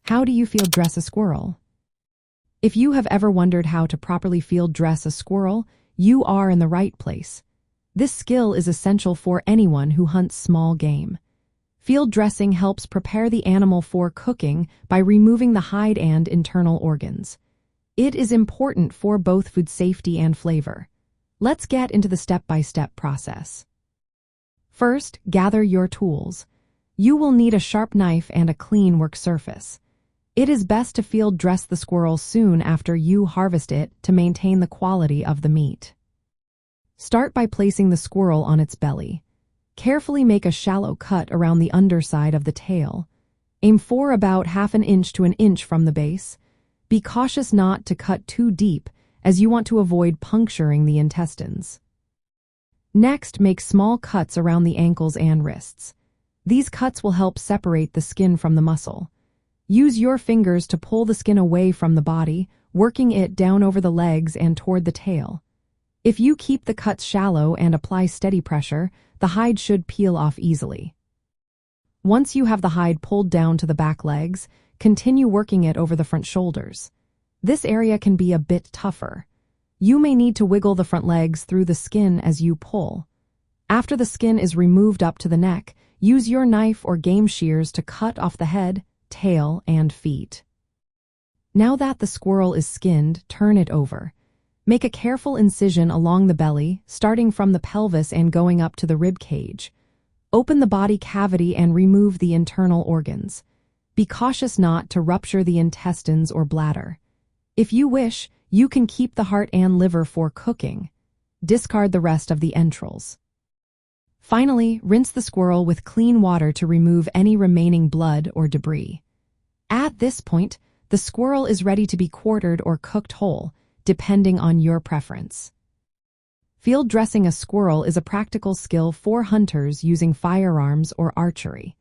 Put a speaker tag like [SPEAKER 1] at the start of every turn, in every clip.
[SPEAKER 1] How do you field dress a squirrel? If you have ever wondered how to properly field dress a squirrel, you are in the right place. This skill is essential for anyone who hunts small game. Field dressing helps prepare the animal for cooking by removing the hide and internal organs. It is important for both food safety and flavor. Let's get into the step-by-step process. First, gather your tools. You will need a sharp knife and a clean work surface. It is best to field dress the squirrel soon after you harvest it to maintain the quality of the meat. Start by placing the squirrel on its belly. Carefully make a shallow cut around the underside of the tail. Aim for about half an inch to an inch from the base. Be cautious not to cut too deep, as you want to avoid puncturing the intestines. Next, make small cuts around the ankles and wrists. These cuts will help separate the skin from the muscle. Use your fingers to pull the skin away from the body, working it down over the legs and toward the tail. If you keep the cuts shallow and apply steady pressure, the hide should peel off easily. Once you have the hide pulled down to the back legs, continue working it over the front shoulders. This area can be a bit tougher. You may need to wiggle the front legs through the skin as you pull. After the skin is removed up to the neck, use your knife or game shears to cut off the head, tail, and feet. Now that the squirrel is skinned, turn it over. Make a careful incision along the belly, starting from the pelvis and going up to the rib cage. Open the body cavity and remove the internal organs. Be cautious not to rupture the intestines or bladder. If you wish, you can keep the heart and liver for cooking. Discard the rest of the entrails. Finally, rinse the squirrel with clean water to remove any remaining blood or debris. At this point, the squirrel is ready to be quartered or cooked whole, depending on your preference. Field dressing a squirrel is a practical skill for hunters using firearms or archery.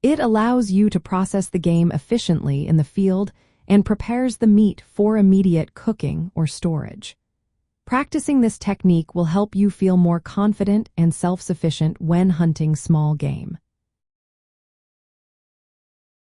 [SPEAKER 1] It allows you to process the game efficiently in the field and prepares the meat for immediate cooking or storage. Practicing this technique will help you feel more confident and self-sufficient when hunting small game.